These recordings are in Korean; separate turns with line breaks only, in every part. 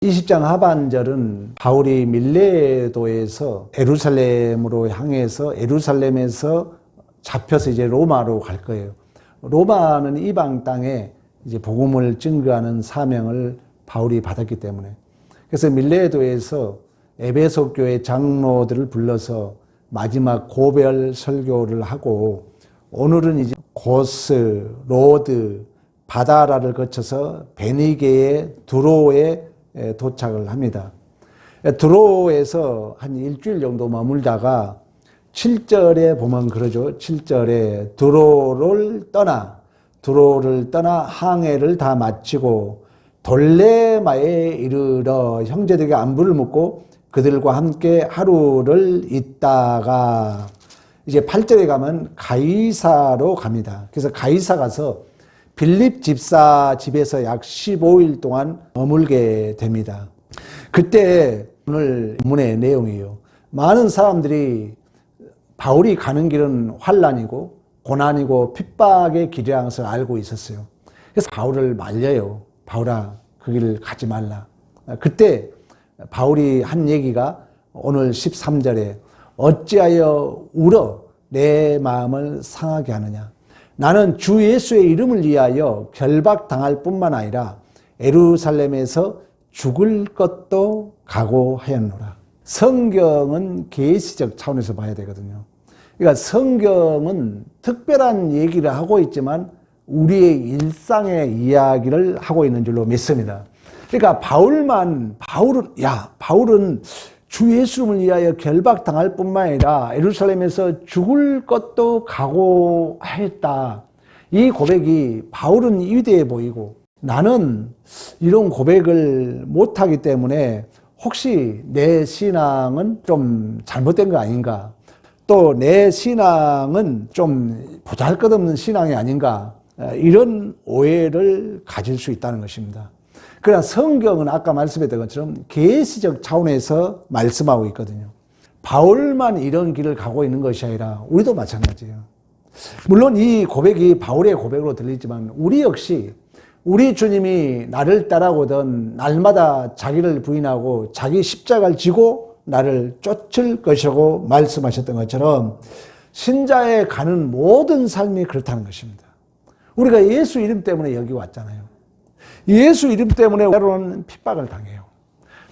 20장 하반절은 바울이 밀레도에서 예루살렘으로 향해서 에루살렘에서 잡혀서 이제 로마로 갈 거예요. 로마는 이방 땅에 이제 복음을 증거하는 사명을 바울이 받았기 때문에. 그래서 밀레도에서 에베소 교회 장로들을 불러서 마지막 고별 설교를 하고, 오늘은 이제 고스, 로드, 바다라를 거쳐서 베니게의 두로에 도착을 합니다. 두로에서 한 일주일 정도 머물다가 7절에 보면 그러죠. 7절에 두로를 떠나 항해를 다 마치고 돌레마에 이르러 형제들에게 안부를 묻고 그들과 함께 하루를 있다가 이제 8절에 가면 가이사로 갑니다. 그래서 가이사 가서 빌립 집사 집에서 약 15일 동안 머물게 됩니다. 그때 오늘 본문의 내용이에요. 많은 사람들이 바울이 가는 길은 환난이고 고난이고 핍박의 길이라는 것을 알고 있었어요. 그래서 바울을 말려요. 바울아, 그 길을 가지 말라. 그때 바울이 한 얘기가 오늘 13절에 어찌하여 울어 내 마음을 상하게 하느냐. 나는 주 예수의 이름을 위하여 결박당할 뿐만 아니라 예루살렘에서 죽을 것도 각오하였노라. 성경은 계시적 차원에서 봐야 되거든요. 그러니까 성경은 특별한 얘기를 하고 있지만 우리의 일상의 이야기를 하고 있는 줄로 믿습니다. 그러니까 바울은 주 예수를 위하여 결박당할 뿐만 아니라 예루살렘에서 죽을 것도 각오했다. 이 고백이 바울은 위대해 보이고 나는 이런 고백을 못하기 때문에 혹시 내 신앙은 좀 잘못된 거 아닌가? 또 내 신앙은 좀 보잘것없는 신앙이 아닌가? 이런 오해를 가질 수 있다는 것입니다. 그러나 성경은 아까 말씀했던 것처럼 계시적 차원에서 말씀하고 있거든요. 바울만 이런 길을 가고 있는 것이 아니라 우리도 마찬가지예요. 물론 이 고백이 바울의 고백으로 들리지만 우리 역시 우리 주님이 나를 따라오던 날마다 자기를 부인하고 자기 십자가를 지고 나를 쫓을 것이라고 말씀하셨던 것처럼 신자의 가는 모든 삶이 그렇다는 것입니다. 우리가 예수 이름 때문에 여기 왔잖아요. 예수 이름 때문에 때로는 핍박을 당해요.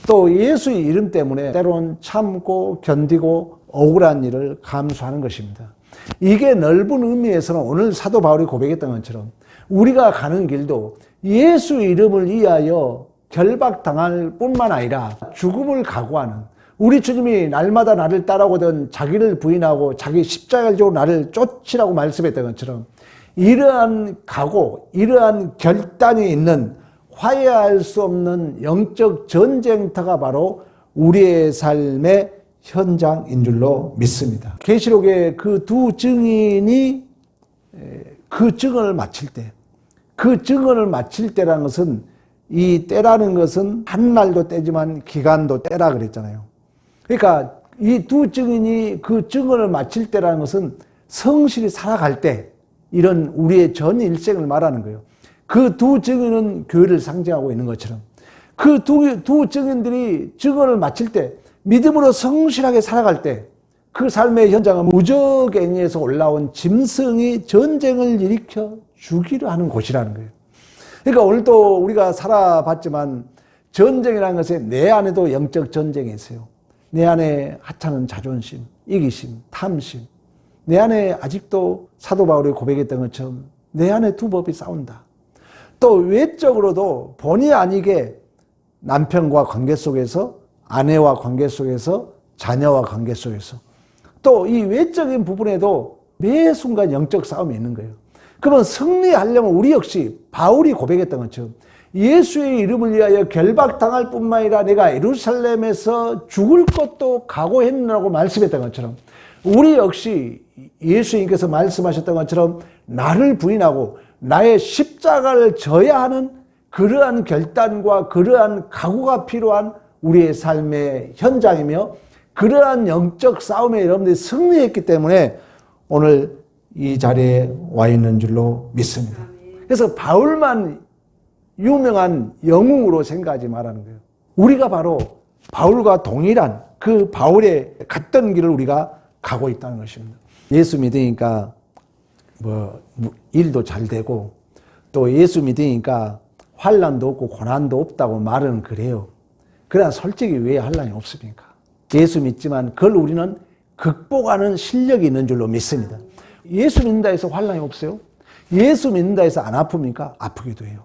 또 예수 이름 때문에 때로는 참고 견디고 억울한 일을 감수하는 것입니다. 이게 넓은 의미에서는 오늘 사도 바울이 고백했던 것처럼 우리가 가는 길도 예수 이름을 위하여 결박당할 뿐만 아니라 죽음을 각오하는, 우리 주님이 날마다 나를 따라오던 자기를 부인하고 자기 십자가를 지고 나를 쫓으라고 말씀했던 것처럼 이러한 각오, 이러한 결단이 있는 화해할 수 없는 영적 전쟁터가 바로 우리의 삶의 현장인 줄로 믿습니다. 계시록의 그 두 증인이 그 증언을 마칠 때, 그 증언을 마칠 때라는 것은, 이 때라는 것은 한 날도 때지만 기간도 때라 그랬잖아요. 그러니까 이 두 증인이 그 증언을 마칠 때라는 것은 성실히 살아갈 때, 이런 우리의 전 일생을 말하는 거예요. 그 두 증인은 교회를 상징하고 있는 것처럼 그 두 증인들이 증언을 마칠 때, 믿음으로 성실하게 살아갈 때 그 삶의 현장은 무적행위에서 올라온 짐승이 전쟁을 일으켜 주기로 하는 곳이라는 거예요. 그러니까 오늘도 우리가 살아봤지만 전쟁이라는 것에 내 안에도 영적 전쟁이 있어요. 내 안에 하찮은 자존심, 이기심, 탐심, 내 안에 아직도 사도 바울이 고백했던 것처럼 내 안에 두 법이 싸운다. 또 외적으로도 본의 아니게 남편과 관계 속에서, 아내와 관계 속에서, 자녀와 관계 속에서, 또 이 외적인 부분에도 매 순간 영적 싸움이 있는 거예요. 그러면 승리하려면 우리 역시 바울이 고백했던 것처럼 예수의 이름을 위하여 결박당할 뿐만 아니라 내가 예루살렘에서 죽을 것도 각오했느라고 말씀했던 것처럼 우리 역시 예수님께서 말씀하셨던 것처럼 나를 부인하고 나의 십자가를 져야 하는 그러한 결단과 그러한 각오가 필요한 우리의 삶의 현장이며, 그러한 영적 싸움에 여러분들이 승리했기 때문에 오늘 이 자리에 와 있는 줄로 믿습니다. 그래서 바울만 유명한 영웅으로 생각하지 말라는 거예요. 우리가 바로 바울과 동일한 그 바울의 갔던 길을 우리가 가고 있다는 것입니다. 예수 믿으니까 일도 잘 되고 또 예수 믿으니까 환난도 없고 고난도 없다고 말은 그래요. 그러나 솔직히 왜 환난이 없습니까? 예수 믿지만 그걸 우리는 극복하는 실력이 있는 줄로 믿습니다. 예수 믿는다 해서 환난이 없어요? 예수 믿는다 해서 안 아픕니까? 아프기도 해요.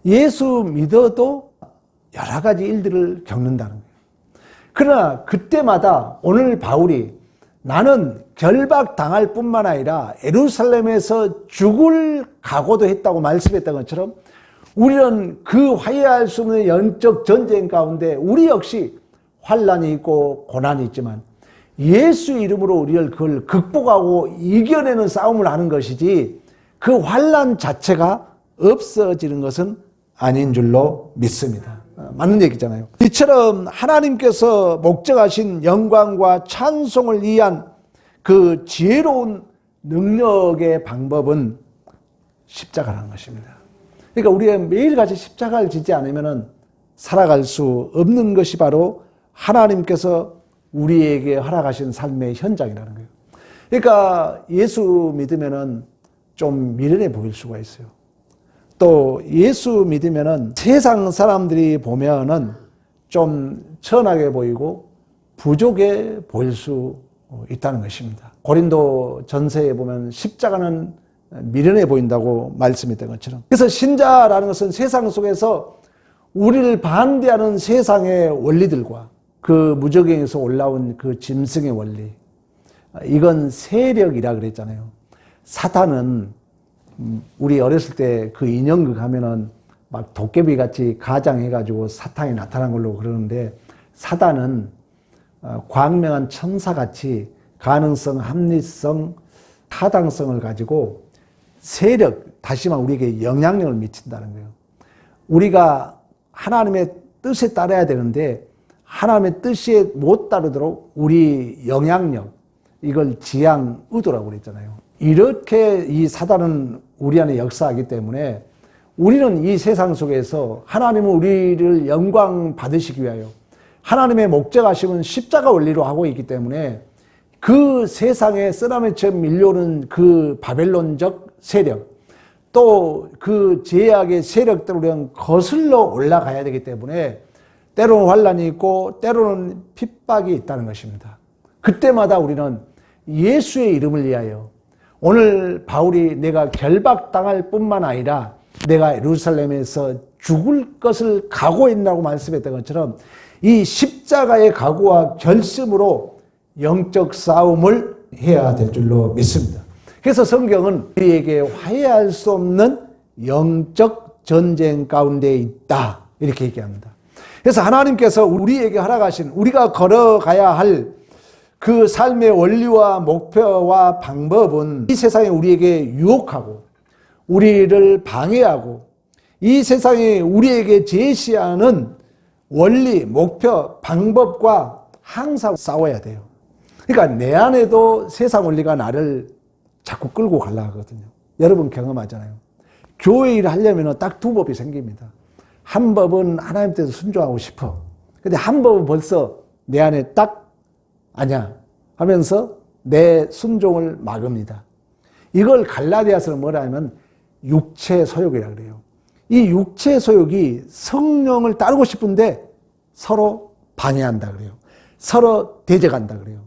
예수 믿어도 여러 가지 일들을 겪는다는 거예요. 그러나 그때마다 오늘 바울이 나는 결박당할 뿐만 아니라 예루살렘에서 죽을 각오도 했다고 말씀했던 것처럼 우리는 그 화해할 수 없는 영적 전쟁 가운데 우리 역시 환난이 있고 고난이 있지만 예수 이름으로 우리를 그걸 극복하고 이겨내는 싸움을 하는 것이지 그 환난 자체가 없어지는 것은 아닌 줄로 믿습니다. 맞는 얘기잖아요. 이처럼 하나님께서 목적하신 영광과 찬송을 위한 그 지혜로운 능력의 방법은 십자가라는 것입니다. 그러니까 우리가 매일같이 십자가를 지지 않으면 살아갈 수 없는 것이 바로 하나님께서 우리에게 허락하신 삶의 현장이라는 거예요. 그러니까 예수 믿으면 좀 미련해 보일 수가 있어요. 또 예수 믿으면 세상 사람들이 보면은 좀 천하게 보이고 부족해 보일 수 있다는 것입니다. 고린도 전서에 보면 십자가는 미련해 보인다고 말씀했던 것처럼. 그래서 신자라는 것은 세상 속에서 우리를 반대하는 세상의 원리들과 그 무적행에서 올라온 그 짐승의 원리, 이건 세력이라 그랬잖아요. 사탄은 우리 어렸을 때 그 인형극 하면은 막 도깨비 같이 가장해가지고 사탄이 나타난 걸로 그러는데 사단은 광명한 천사같이 가능성, 합리성, 타당성을 가지고 세력, 다시 말해 우리에게 영향력을 미친다는 거예요. 우리가 하나님의 뜻에 따라야 되는데 하나님의 뜻에 못 따르도록 우리 영향력, 이걸 지향 의도라고 그랬잖아요. 이렇게 이 사단은 우리 안에 역사하기 때문에 우리는 이 세상 속에서 하나님은 우리를 영광 받으시기 위하여 하나님의 목적하심은 십자가 원리로 하고 있기 때문에 그 세상에 쓰나미처럼 밀려오는 그 바벨론적 세력, 또 그 죄악의 세력들을 우리는 거슬러 올라가야 되기 때문에 때로는 환난이 있고 때로는 핍박이 있다는 것입니다. 그때마다 우리는 예수의 이름을 위하여 오늘 바울이 내가 결박당할 뿐만 아니라 내가 예루살렘에서 죽을 것을 각오했다고 말씀했던 것처럼 이 십자가의 각오와 결심으로 영적 싸움을 해야 될 줄로 믿습니다. 그래서 성경은 우리에게 화해할 수 없는 영적 전쟁 가운데 있다 이렇게 얘기합니다. 그래서 하나님께서 우리에게 허락하신 우리가 걸어가야 할 그 삶의 원리와 목표와 방법은 이 세상에 우리에게 유혹하고 우리를 방해하고 이 세상에 우리에게 제시하는 원리, 목표, 방법과 항상 싸워야 돼요. 그러니까 내 안에도 세상 원리가 나를 자꾸 끌고 가려고 하거든요. 여러분 경험하잖아요. 교회 일을 하려면 딱 두 법이 생깁니다. 한 법은 하나님 뜻에 순종하고 싶어. 근데 한 법은 벌써 내 안에 딱 아니야 하면서 내 순종을 막읍니다. 이걸 갈라디아서는 뭐라 하면 육체 소욕이라고 그래요. 이 육체 소욕이 성령을 따르고 싶은데 서로 방해한다 그래요. 서로 대적한다 그래요.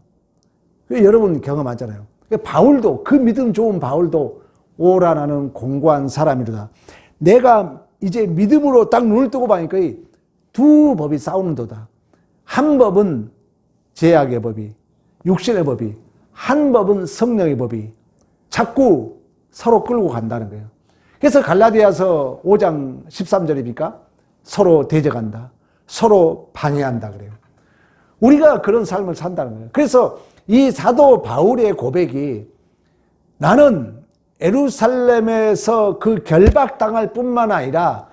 여러분 경험하잖아요. 바울도 그 믿음 좋은 바울도 오라 나는 공고한 사람이로다. 내가 이제 믿음으로 딱 눈을 뜨고 보니까 두 법이 싸우는도다. 한 법은 죄악의 법이, 육신의 법이, 한 법은 성령의 법이 자꾸 서로 끌고 간다는 거예요. 그래서 갈라디아서 5장 13절입니까? 서로 대적한다. 서로 방해한다 그래요. 우리가 그런 삶을 산다는 거예요. 그래서 이 사도 바울의 고백이 나는 예루살렘에서 그 결박당할 뿐만 아니라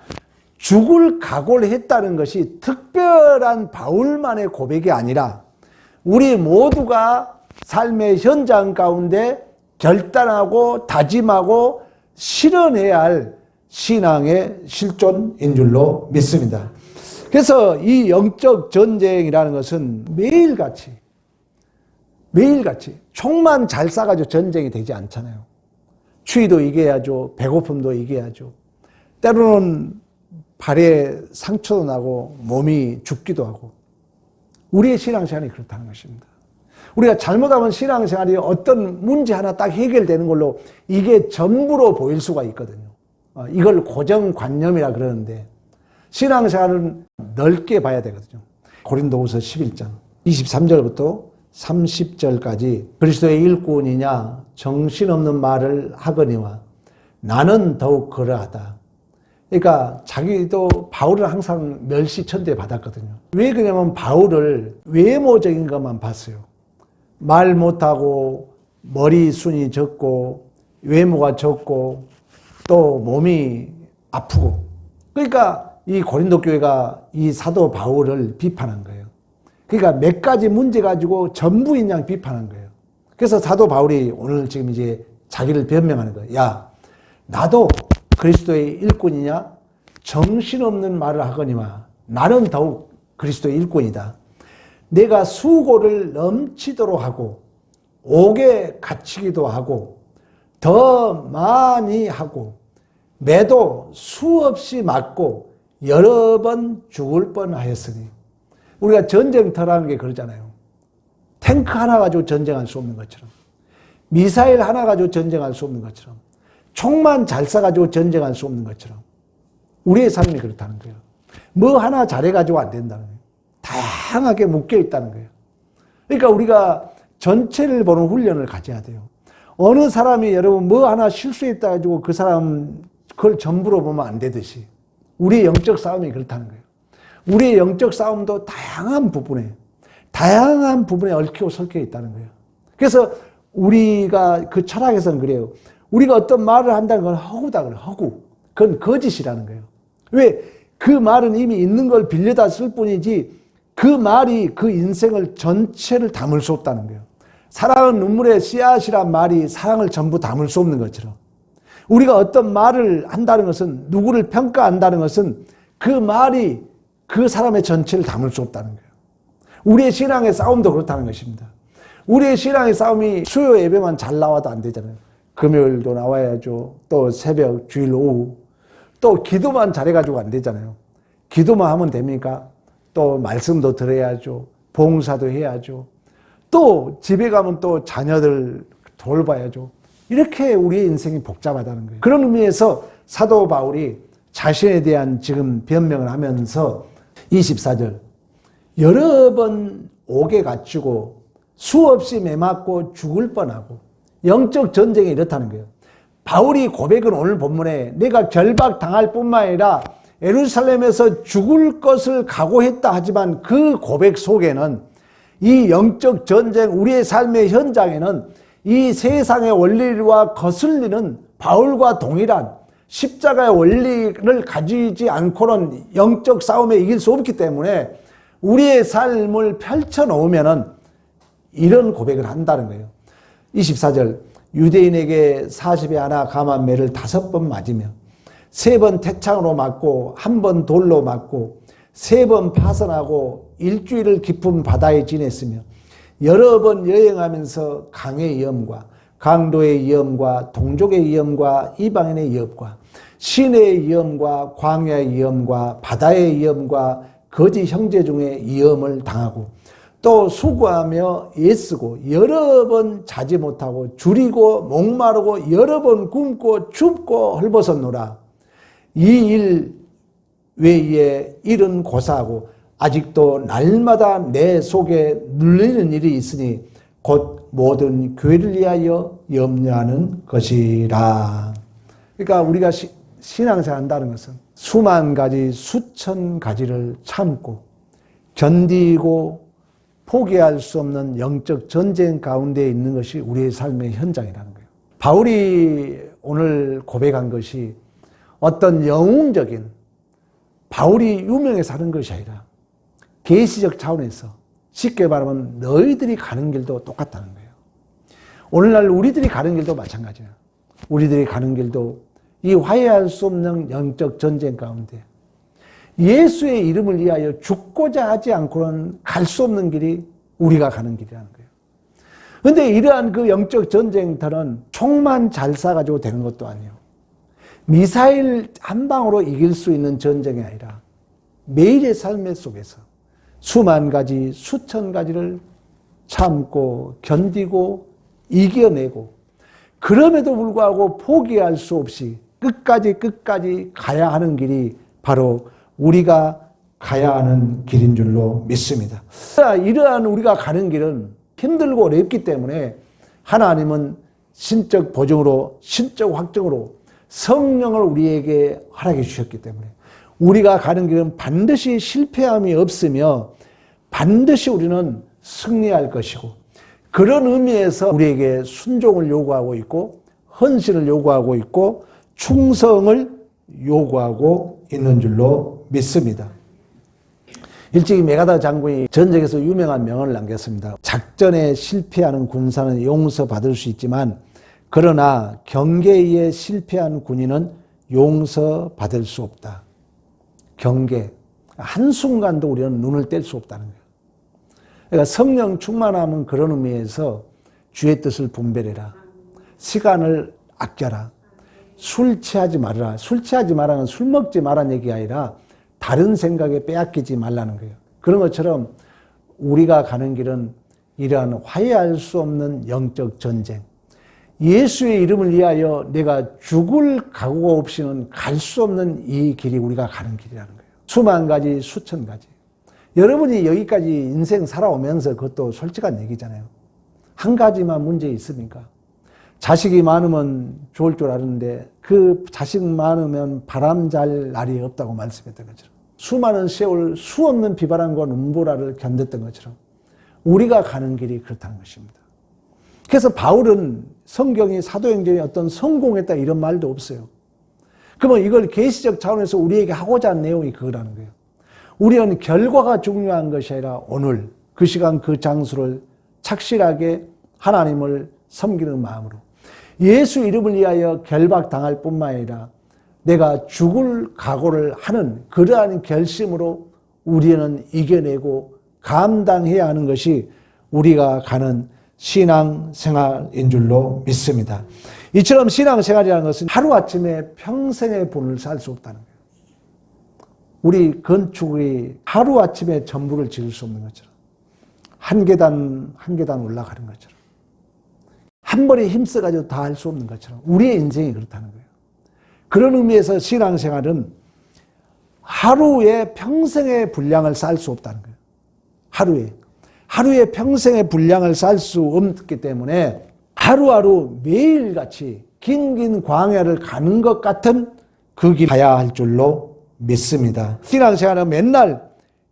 죽을 각오를 했다는 것이 특별한 바울만의 고백이 아니라 우리 모두가 삶의 현장 가운데 결단하고 다짐하고 실현해야 할 신앙의 실존인 줄로 믿습니다. 그래서 이 영적 전쟁이라는 것은 매일같이 총만 잘 쏴가지고 전쟁이 되지 않잖아요. 추위도 이겨야죠. 배고픔도 이겨야죠. 때로는 발에 상처도 나고 몸이 죽기도 하고. 우리의 신앙생활이 그렇다는 것입니다. 우리가 잘못하면 신앙생활이 어떤 문제 하나 딱 해결되는 걸로 이게 전부로 보일 수가 있거든요. 이걸 고정관념이라 그러는데 신앙생활은 넓게 봐야 되거든요. 고린도후서 11장 23절부터 30절까지 그리스도의 일꾼이냐 정신없는 말을 하거니와 나는 더욱 그러하다. 그러니까 자기도 바울을 항상 멸시천대 받았거든요. 왜 그러냐면 바울을 외모적인 것만 봤어요. 말 못하고 머리숱이 적고 외모가 적고 또 몸이 아프고, 그러니까 이 고린도 교회가 이 사도 바울을 비판한 거예요. 그러니까 몇 가지 문제 가지고 전부인 양 비판한 거예요. 그래서 사도 바울이 오늘 지금 이제 자기를 변명하는 거예요. 야, 나도 그리스도의 일꾼이냐? 정신없는 말을 하거니와 나는 더욱 그리스도의 일꾼이다. 내가 수고를 넘치도록 하고 옥에 갇히기도 하고 더 많이 하고 매도 수없이 맞고 여러 번 죽을 뻔하였으니. 우리가 전쟁터라는 게 그러잖아요. 탱크 하나 가지고 전쟁할 수 없는 것처럼, 미사일 하나 가지고 전쟁할 수 없는 것처럼, 총만 잘 쏴가지고 전쟁할 수 없는 것처럼 우리의 삶이 그렇다는 거예요. 뭐 하나 잘해가지고 안 된다는 거예요. 다양하게 묶여 있다는 거예요. 그러니까 우리가 전체를 보는 훈련을 가져야 돼요. 어느 사람이 여러분 뭐 하나 실수했다 가지고 그 사람 그걸 전부로 보면 안 되듯이 우리의 영적 싸움이 그렇다는 거예요. 우리의 영적 싸움도 다양한 부분에 얽히고 설켜 있다는 거예요. 그래서 우리가 그 철학에서는 그래요. 우리가 어떤 말을 한다는 건 허구다 그래요. 허구. 그건 거짓이라는 거예요. 왜? 그 말은 이미 있는 걸 빌려다 쓸 뿐이지 그 말이 그 인생을 전체를 담을 수 없다는 거예요. 사랑은 눈물의 씨앗이란 말이 사랑을 전부 담을 수 없는 것처럼 우리가 어떤 말을 한다는 것은, 누구를 평가한다는 것은 그 말이 그 사람의 전체를 담을 수 없다는 거예요. 우리의 신앙의 싸움도 그렇다는 것입니다. 우리의 신앙의 싸움이 수요 예배만 잘 나와도 안 되잖아요. 금요일도 나와야죠. 또 새벽, 주일 오후. 또 기도만 잘해가지고 안 되잖아요. 기도만 하면 됩니까? 또 말씀도 들어야죠. 봉사도 해야죠. 또 집에 가면 또 자녀들 돌봐야죠. 이렇게 우리의 인생이 복잡하다는 거예요. 그런 의미에서 사도 바울이 자신에 대한 지금 변명을 하면서 24절 여러 번 옥에 갇히고 수없이 매맞고 죽을 뻔하고 영적 전쟁이 이렇다는 거예요. 바울이 고백은 오늘 본문에 내가 결박당할 뿐만 아니라 예루살렘에서 죽을 것을 각오했다 하지만 그 고백 속에는 이 영적 전쟁, 우리의 삶의 현장에는 이 세상의 원리와 거슬리는 바울과 동일한 십자가의 원리를 가지지 않고는 영적 싸움에 이길 수 없기 때문에 우리의 삶을 펼쳐놓으면은 이런 고백을 한다는 거예요. 24절 유대인에게 40에 하나 감한 매를 5번 맞으며 3번 태창으로 맞고 1번 돌로 맞고 3번 파선하고 일주일을 깊은 바다에 지냈으며 여러 번 여행하면서 강의 위험과 강도의 위험과 동족의 위험과 이방인의 위험과 시내의 위험과 광야의 위험과 바다의 위험과 거짓 형제 중에 위험을 당하고 또 수고하며 애쓰고 여러 번 자지 못하고 줄이고 목마르고 여러 번 굶고 춥고 헐벗었노라. 이 일 외에 일은 고사하고 아직도 날마다 내 속에 눌리는 일이 있으니 곧 모든 교회를 위하여 염려하는 것이라. 그러니까 우리가 신앙생활 한다는 것은 수만 가지 수천 가지를 참고 견디고 포기할 수 없는 영적 전쟁 가운데 있는 것이 우리의 삶의 현장이라는 거예요. 바울이 오늘 고백한 것이 어떤 영웅적인, 바울이 유명해서 하는 것이 아니라 계시적 차원에서 쉽게 말하면 너희들이 가는 길도 똑같다는 거예요. 오늘날 우리들이 가는 길도 마찬가지예요. 우리들이 가는 길도 이 화해할 수 없는 영적 전쟁 가운데 예수의 이름을 위하여 죽고자 하지 않고는 갈 수 없는 길이 우리가 가는 길이라는 거예요. 그런데 이러한 그 영적 전쟁터는 총만 잘 쏴가지고 되는 것도 아니에요. 미사일 한 방으로 이길 수 있는 전쟁이 아니라 매일의 삶의 속에서 수만 가지, 수천 가지를 참고 견디고 이겨내고 그럼에도 불구하고 포기할 수 없이 끝까지 가야 하는 길이 바로 우리가 가야 하는 길인 줄로 믿습니다. 이러한 우리가 가는 길은 힘들고 어렵기 때문에 하나님은 신적 보증으로, 신적 확정으로 성령을 우리에게 허락해 주셨기 때문에 우리가 가는 길은 반드시 실패함이 없으며 반드시 우리는 승리할 것이고, 그런 의미에서 우리에게 순종을 요구하고 있고 헌신을 요구하고 있고 충성을 요구하고 있는 줄로 믿습니다. 일찍이 메가다 장군이 전쟁에서 유명한 명언을 남겼습니다. 작전에 실패하는 군사는 용서받을 수 있지만 그러나 경계에 실패한 군인은 용서받을 수 없다. 경계, 한순간도 우리는 눈을 뗄 수 없다는 거예요. 그러니까 성령 충만함은 그런 의미에서 주의 뜻을 분별해라. 시간을 아껴라. 술 취하지 말아라. 술 취하지 말라는 술 먹지 말라는 얘기가 아니라 다른 생각에 빼앗기지 말라는 거예요. 그런 것처럼 우리가 가는 길은 이러한 화해할 수 없는 영적 전쟁, 예수의 이름을 위하여 내가 죽을 각오가 없이는 갈 수 없는 이 길이 우리가 가는 길이라는 거예요. 수만 가지, 수천 가지. 여러분이 여기까지 인생 살아오면서 그것도 솔직한 얘기잖아요. 한 가지만 문제 있습니까? 자식이 많으면 좋을 줄 아는데 그 자식 많으면 바람 잘 날이 없다고 말씀했던 것처럼, 수많은 세월 수 없는 비바람과 눈보라를 견뎠던 것처럼 우리가 가는 길이 그렇다는 것입니다. 그래서 바울은 성경이 사도행전에 어떤 성공했다 이런 말도 없어요. 그러면 이걸 계시적 차원에서 우리에게 하고자 하는 내용이 그거라는 거예요. 우리는 결과가 중요한 것이 아니라 오늘 그 시간 그 장소를 착실하게 하나님을 섬기는 마음으로 예수 이름을 위하여 결박당할 뿐만 아니라 내가 죽을 각오를 하는 그러한 결심으로 우리는 이겨내고 감당해야 하는 것이 우리가 가는 신앙생활인 줄로 믿습니다. 이처럼 신앙생활이라는 것은 하루아침에 평생의 본을 살 수 없다는 거예요. 우리 건축이 하루아침에 전부를 지을 수 없는 것처럼 한 계단 한 계단 올라가는 것처럼 한 번에 힘써가지고 다 할 수 없는 것처럼 우리의 인생이 그렇다는 거예요. 그런 의미에서 신앙생활은 하루에 평생의 분량을 쌓을 수 없다는 거예요. 하루에 평생의 분량을 쌓을 수 없기 때문에 하루하루 매일같이 긴 광야를 가는 것 같은 그 길 가야 할 줄로 믿습니다. 신앙생활은 맨날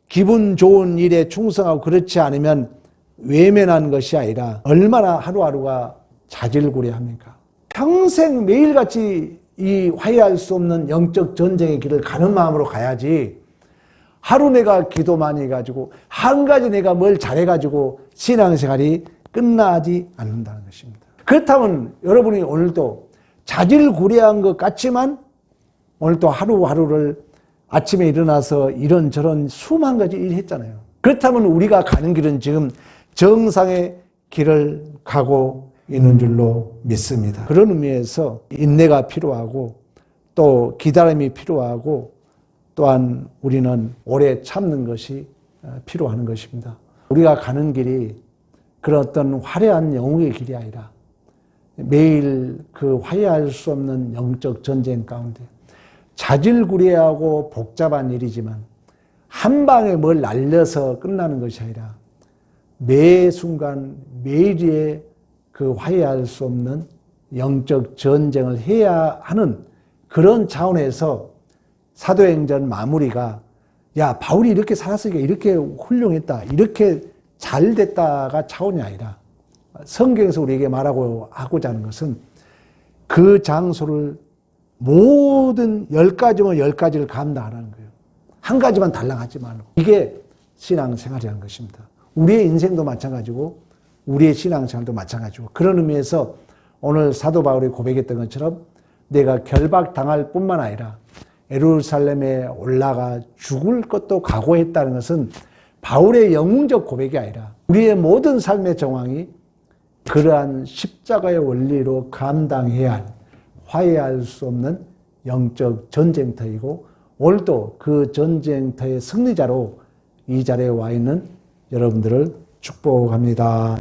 기분 좋은 일에 충성하고 그렇지 않으면 외면한 것이 아니라 얼마나 하루하루가 자질구레합니까? 평생 매일같이 이 화해할 수 없는 영적 전쟁의 길을 가는 마음으로 가야지, 하루 내가 기도 많이 해가지고 한 가지 내가 뭘 잘해가지고 신앙생활이 끝나지 않는다는 것입니다. 그렇다면 여러분이 오늘도 자질구레한 것 같지만 오늘도 하루하루를 아침에 일어나서 이런저런 수만 가지 일 했잖아요. 그렇다면 우리가 가는 길은 지금 정상의 길을 가고 있는 줄로 믿습니다. 그런 의미에서 인내가 필요하고 또 기다림이 필요하고 또한 우리는 오래 참는 것이 필요한 것입니다. 우리가 가는 길이 그런 어떤 화려한 영웅의 길이 아니라 매일 그 화해할 수 없는 영적 전쟁 가운데 자질구레하고 복잡한 일이지만 한 방에 뭘 날려서 끝나는 것이 아니라 매 순간 매일의 그 화해할 수 없는 영적 전쟁을 해야 하는 그런 차원에서 사도행전 마무리가 야 바울이 이렇게 살았으니까 이렇게 훌륭했다 이렇게 잘 됐다가 차원이 아니라 성경에서 우리에게 말하고 하고자 하는 것은 그 장소를 모든 10가지면 10가지를 감당하라는 거예요. 한 가지만 달랑하지 말고. 이게 신앙생활이라는 것입니다. 우리의 인생도 마찬가지고 우리의 신앙생활도 마찬가지고 그런 의미에서 오늘 사도 바울이 고백했던 것처럼 내가 결박당할 뿐만 아니라 예루살렘에 올라가 죽을 것도 각오했다는 것은 바울의 영웅적 고백이 아니라 우리의 모든 삶의 정황이 그러한 십자가의 원리로 감당해야 할, 화해할 수 없는 영적 전쟁터이고, 오늘도 그 전쟁터의 승리자로 이 자리에 와 있는 여러분들을 축복합니다.